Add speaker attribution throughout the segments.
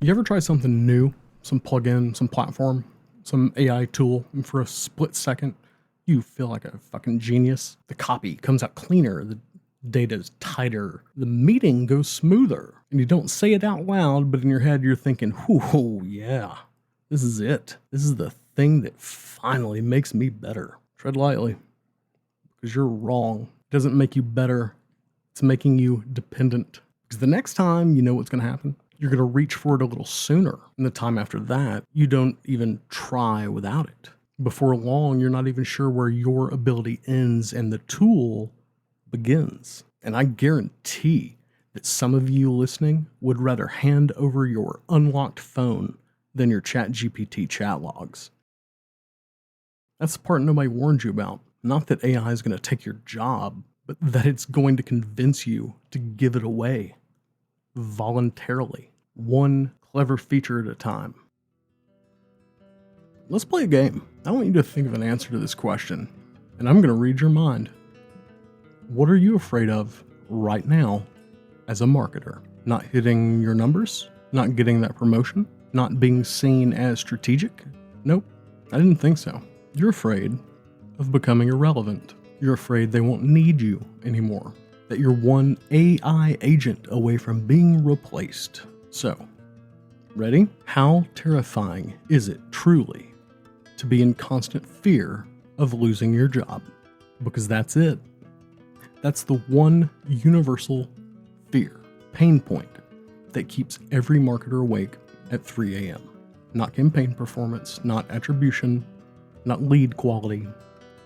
Speaker 1: You ever try something new, some plugin, some platform, some AI tool, and for a split second, you feel like a fucking genius? The copy comes out cleaner, the data is tighter, the meeting goes smoother, and you don't say it out loud, but in your head you're thinking, "Whoo, yeah, this is it. This is the thing that finally makes me better." Tread lightly, because you're wrong. It doesn't make you better, it's making you dependent. Because the next time, you know what's going to happen? You're going to reach for it a little sooner. And the time after that, you don't even try without it. Before long, you're not even sure where your ability ends and the tool begins. And I guarantee that some of you listening would rather hand over your unlocked phone than your ChatGPT chat logs. That's the part nobody warned you about. Not that AI is going to take your job, but that it's going to convince you to give it away voluntarily, one clever feature at a time. Let's play a game. I want you to think of an answer to this question, and I'm going to read your mind. What are you afraid of right now as a marketer? Not hitting your numbers? Not getting that promotion? Not being seen as strategic? Nope, I didn't think so. You're afraid of becoming irrelevant. You're afraid they won't need you anymore. That you're one AI agent away from being replaced. So, ready? How terrifying is it truly to be in constant fear of losing your job? Because that's it. That's the one universal fear, pain point, that keeps every marketer awake at 3 a.m. Not campaign performance, not attribution, not lead quality,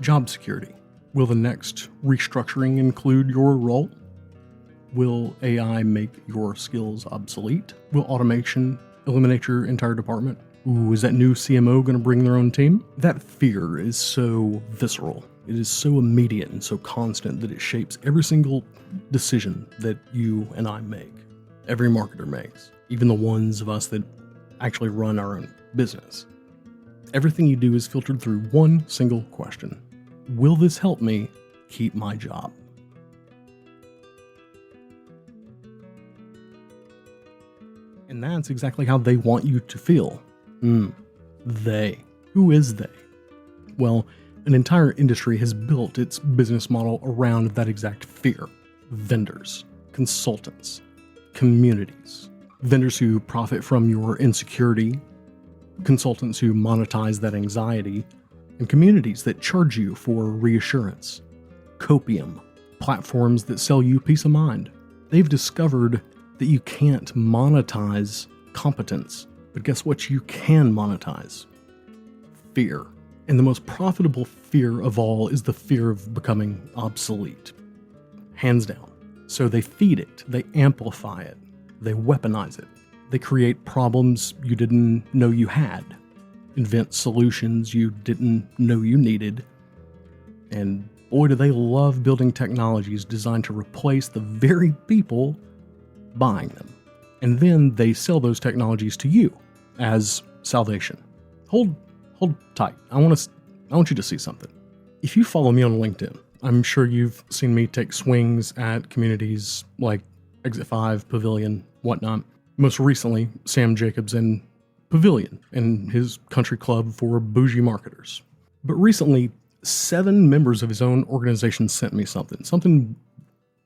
Speaker 1: job security. Will the next restructuring include your role? Will AI make your skills obsolete? Will automation eliminate your entire department? Ooh, is that new CMO going to bring their own team? That fear is so visceral. It is so immediate and so constant that it shapes every single decision that you and I make. Every marketer makes, even the ones of us that actually run our own business. Everything you do is filtered through one single question. Will this help me keep my job? And that's exactly how they want you to feel. They. Who is they? Well, an entire industry has built its business model around that exact fear. Vendors, consultants, communities. Vendors who profit from your insecurity, consultants who monetize that anxiety, and communities that charge you for reassurance. Copium, platforms that sell you peace of mind. They've discovered that you can't monetize competence, but guess what you can monetize? Fear. And the most profitable fear of all is the fear of becoming obsolete. Hands down. So they feed it, they amplify it, they weaponize it. They create problems you didn't know you had. Invent solutions you didn't know you needed. And boy, do they love building technologies designed to replace the very people buying them. And then they sell those technologies to you as salvation. Hold tight. I want you to see something. If you follow me on LinkedIn, I'm sure you've seen me take swings at communities like Exit 5, Pavilion, whatnot. Most recently, Sam Jacobs and Pavilion and his country club for bougie marketers. But recently, 7 members of his own organization sent me something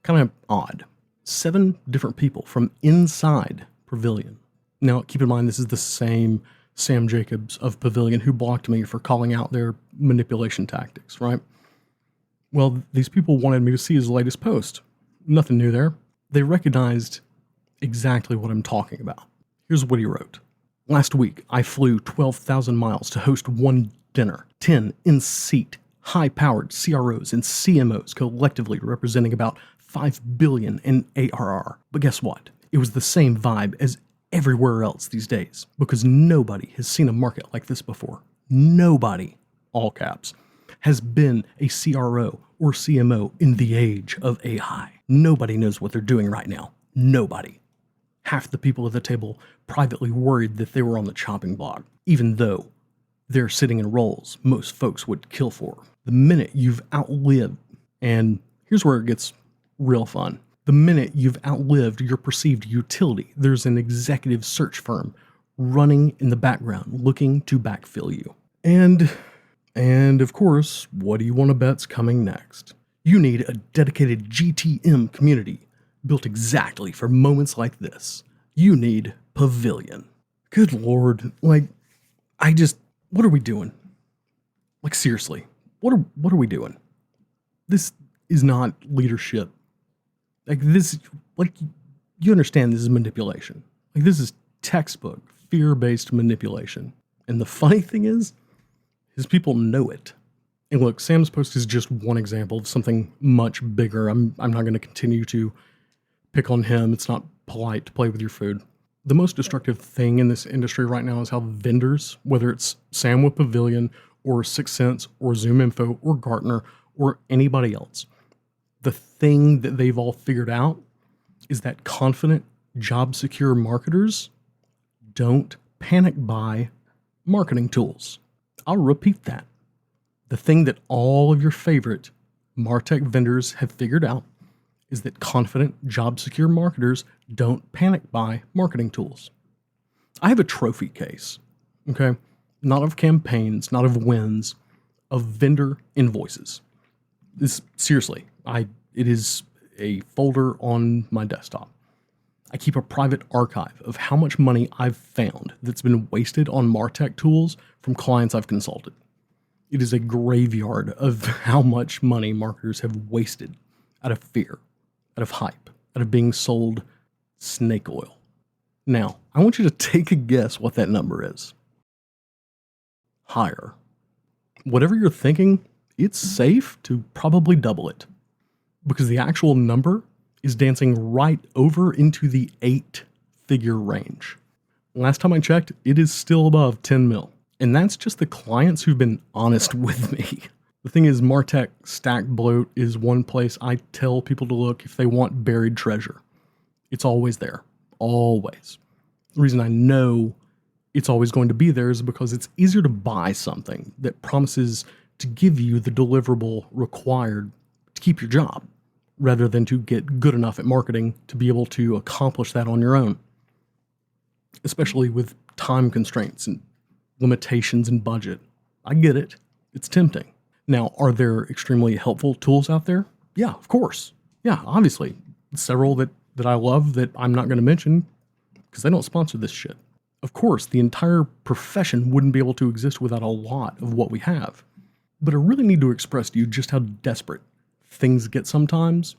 Speaker 1: kind of odd. 7 different people from inside Pavilion. Now, keep in mind, this is the same Sam Jacobs of Pavilion who blocked me for calling out their manipulation tactics, right? Well, these people wanted me to see his latest post. Nothing new there. They recognized exactly what I'm talking about. Here's what he wrote. Last week, I flew 12,000 miles to host one dinner. 10 in-seat, high-powered CROs and CMOs collectively representing about $5 billion in ARR. But guess what? It was the same vibe as everywhere else these days, because nobody has seen a market like this before. Nobody, all caps, has been a CRO or CMO in the age of AI. Nobody knows what they're doing right now. Nobody. Half the people at the table privately worried that they were on the chopping block, even though they're sitting in roles most folks would kill for. The minute you've outlived, and here's where it gets real fun. The minute you've outlived your perceived utility, there's an executive search firm running in the background looking to backfill you. And of course, what do you want to bet's coming next? You need a dedicated GTM community built exactly for moments like this. You need Pavilion. Good Lord, what are we doing? Like, seriously, what are we doing? This is not leadership. You understand this is manipulation. Like, this is textbook fear-based manipulation. And the funny thing is people know it. And look, Sam's post is just one example of something much bigger. I'm not going to continue to pick on him. It's not polite to play with your food. The most destructive thing in this industry right now is how vendors, whether it's Sam with Pavilion or 6 Sense or Zoom Info or Gartner or anybody else, the thing that they've all figured out is that confident, job-secure marketers don't panic buy marketing tools. I'll repeat that. The thing that all of your favorite martech vendors have figured out is that confident, job-secure marketers don't panic buy marketing tools. I have a trophy case, okay? Not of campaigns, not of wins, of vendor invoices. Seriously, it is a folder on my desktop. I keep a private archive of how much money I've found that's been wasted on martech tools from clients I've consulted. It is a graveyard of how much money marketers have wasted out of fear, out of hype, out of being sold snake oil. Now, I want you to take a guess what that number is. Higher. Whatever you're thinking, it's safe to probably double it, because the actual number is dancing right over into the 8-figure range. Last time I checked, it is still above 10 mil. And that's just the clients who've been honest with me. The thing is, martech stack bloat is one place I tell people to look if they want buried treasure. It's always there. Always. The reason I know it's always going to be there is because it's easier to buy something that promises to give you the deliverable required to keep your job, rather than to get good enough at marketing to be able to accomplish that on your own. Especially with time constraints and limitations and budget. I get it. It's tempting. Now, are there extremely helpful tools out there? Yeah, of course. Yeah, obviously. Several that I love that I'm not going to mention because they don't sponsor this shit. Of course, the entire profession wouldn't be able to exist without a lot of what we have. But I really need to express to you just how desperate things get sometimes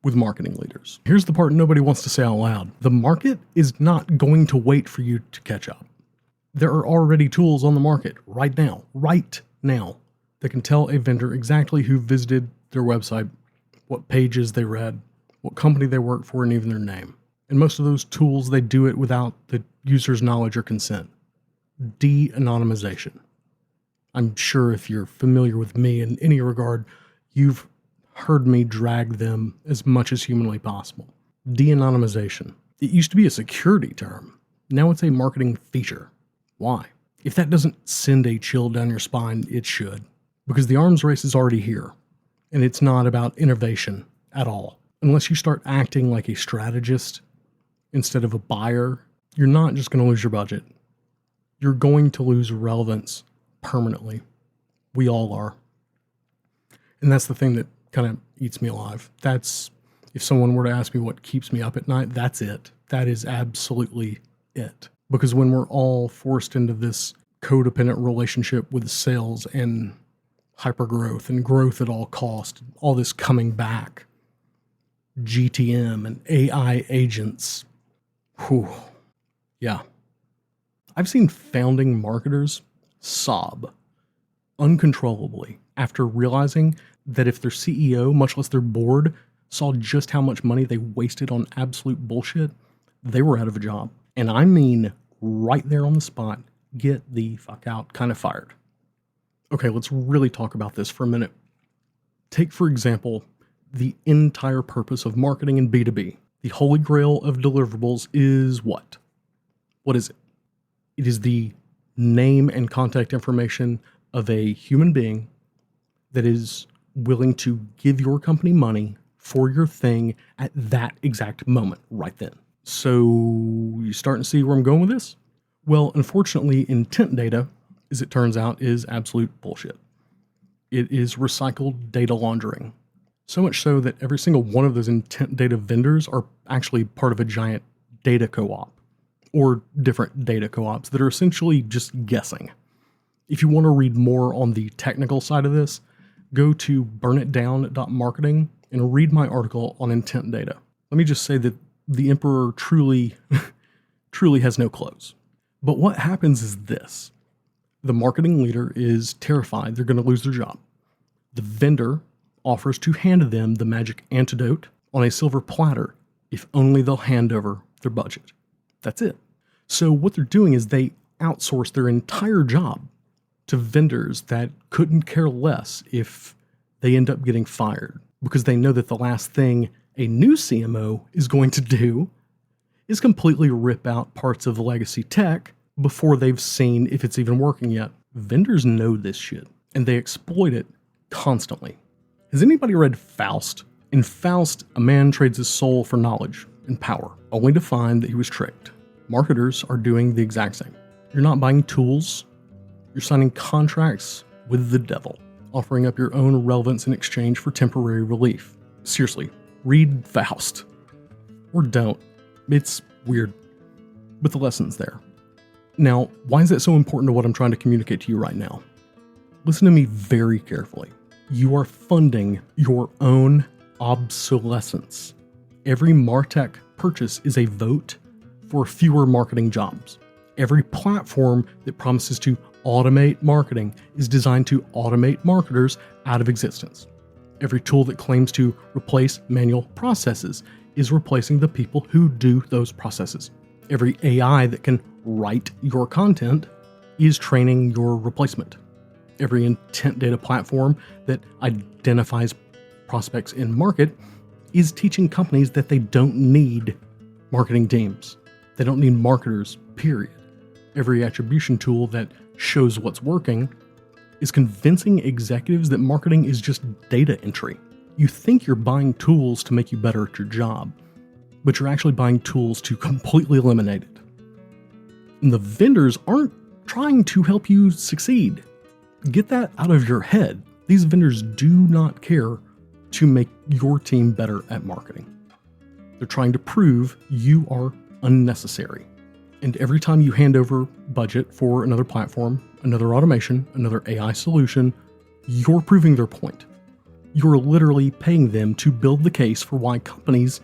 Speaker 1: with marketing leaders. Here's the part nobody wants to say out loud. The market is not going to wait for you to catch up. There are already tools on the market right now, that can tell a vendor exactly who visited their website, what pages they read, what company they work for, and even their name. And most of those tools, they do it without the user's knowledge or consent. De-anonymization. I'm sure if you're familiar with me in any regard, you've heard me drag them as much as humanly possible. De-anonymization. It used to be a security term. Now it's a marketing feature. Why? If that doesn't send a chill down your spine, it should. Because the arms race is already here. And it's not about innovation at all. Unless you start acting like a strategist instead of a buyer, you're not just going to lose your budget. You're going to lose relevance permanently. We all are. And that's the thing that kind of eats me alive. That's, if someone were to ask me what keeps me up at night, that's it. That is absolutely it. Because when we're all forced into this codependent relationship with sales and hypergrowth and growth at all cost, all this coming back, GTM and AI agents, yeah. I've seen founding marketers sob uncontrollably after realizing that if their CEO, much less their board, saw just how much money they wasted on absolute bullshit, they were out of a job. And I mean right there on the spot, get the fuck out, kind of fired. Okay, let's really talk about this for a minute. Take, for example, the entire purpose of marketing in B2B. The holy grail of deliverables is what? What is it? It is the name and contact information of a human being that is willing to give your company money for your thing at that exact moment, right then. So, you starting to see where I'm going with this? Well, unfortunately, intent data, as it turns out, is absolute bullshit. It is recycled data laundering. So much so that every single one of those intent data vendors are actually part of a giant data co-op, or different data co-ops that are essentially just guessing. If you want to read more on the technical side of this, go to burnitdown.marketing and read my article on intent data. Let me just say that the emperor truly has no clothes. But what happens is this. The marketing leader is terrified they're going to lose their job. The vendor offers to hand them the magic antidote on a silver platter if only they'll hand over their budget. That's it. So what they're doing is they outsource their entire job to vendors that couldn't care less if they end up getting fired, because they know that the last thing a new CMO is going to do is completely rip out parts of legacy tech before they've seen if it's even working yet. Vendors know this shit, and they exploit it constantly. Has anybody read Faust? In Faust, a man trades his soul for knowledge and power, only to find that he was tricked. Marketers are doing the exact same. You're not buying tools, you're signing contracts with the devil, offering up your own relevance in exchange for temporary relief. Seriously, read Faust. Or don't. It's weird, but the lesson's there. Now, why is that so important to what I'm trying to communicate to you right now? Listen to me very carefully. You are funding your own obsolescence. Every martech purchase is a vote for fewer marketing jobs. Every platform that promises to automate marketing is designed to automate marketers out of existence. Every tool that claims to replace manual processes is replacing the people who do those processes. Every AI that can write your content is training your replacement. Every intent data platform that identifies prospects in market is teaching companies that they don't need marketing teams. They don't need marketers, period. Every attribution tool that shows what's working is convincing executives that marketing is just data entry. You think you're buying tools to make you better at your job, but you're actually buying tools to completely eliminate it. And the vendors aren't trying to help you succeed. Get that out of your head. These vendors do not care to make your team better at marketing. They're trying to prove you are unnecessary. And every time you hand over budget for another platform, another automation, another AI solution, you're proving their point. You're literally paying them to build the case for why companies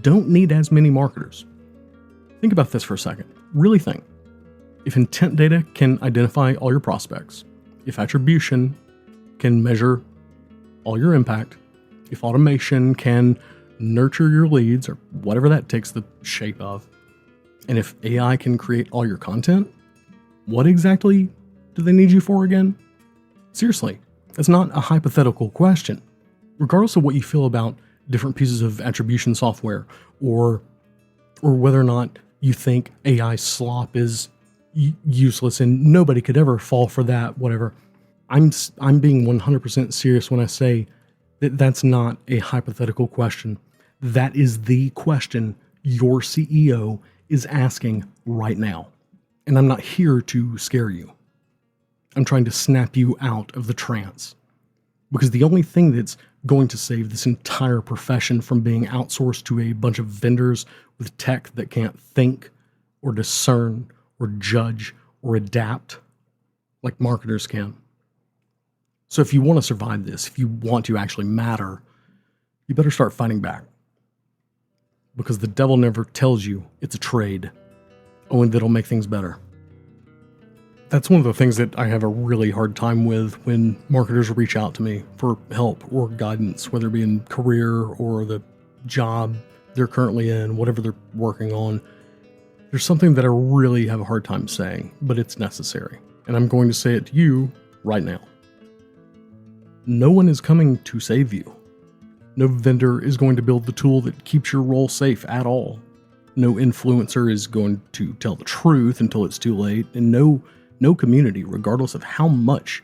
Speaker 1: don't need as many marketers. Think about this for a second. Really think. If intent data can identify all your prospects, if attribution can measure all your impact, if automation can nurture your leads, or whatever that takes the shape of, and if AI can create all your content, what exactly do they need you for again? Seriously, that's not a hypothetical question. Regardless of what you feel about different pieces of attribution software, or whether or not you think AI slop is useless and nobody could ever fall for that, whatever. I'm being 100% serious when I say that that's not a hypothetical question. That is the question your CEO is asking right now. And I'm not here to scare you. I'm trying to snap you out of the trance. Because the only thing that's going to save this entire profession from being outsourced to a bunch of vendors with tech that can't think or discern or judge or adapt like marketers can. So if you want to survive this, if you want to actually matter, you better start fighting back. Because the devil never tells you it's a trade, only that'll make things better. That's one of the things that I have a really hard time with when marketers reach out to me for help or guidance, whether it be in career or the job they're currently in, whatever they're working on. There's something that I really have a hard time saying, but it's necessary. And I'm going to say it to you right now. No one is coming to save you. No vendor is going to build the tool that keeps your role safe at all. No influencer is going to tell the truth until it's too late, and no community, regardless of how much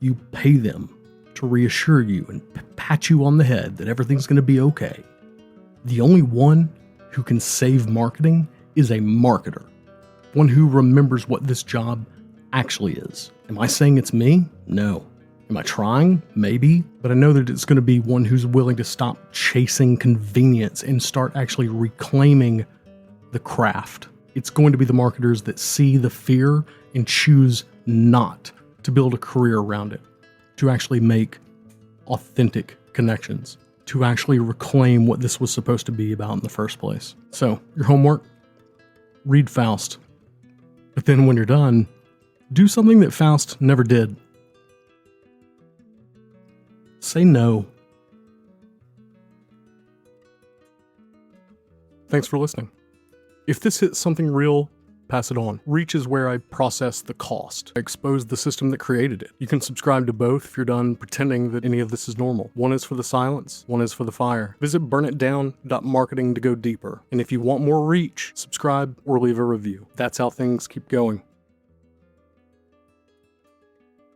Speaker 1: you pay them, to reassure you and pat you on the head that everything's going to be okay. The only one who can save marketing is a marketer, one who remembers what this job actually is. Am I saying it's me? No. Am I trying? Maybe. But I know that it's going to be one who's willing to stop chasing convenience and start actually reclaiming the craft. It's going to be the marketers that see the fear and choose not to build a career around it, to actually make authentic connections, to actually reclaim what this was supposed to be about in the first place. So, your homework, read Faust. But then when you're done, do something that Faust never did. Say no. Thanks for listening. If this hits something real, pass it on. Reach is where I process the cost. I expose the system that created it. You can subscribe to both if you're done pretending that any of this is normal. One is for the silence, one is for the fire. Visit burnitdown.marketing to go deeper. And if you want more reach, subscribe or leave a review. That's how things keep going.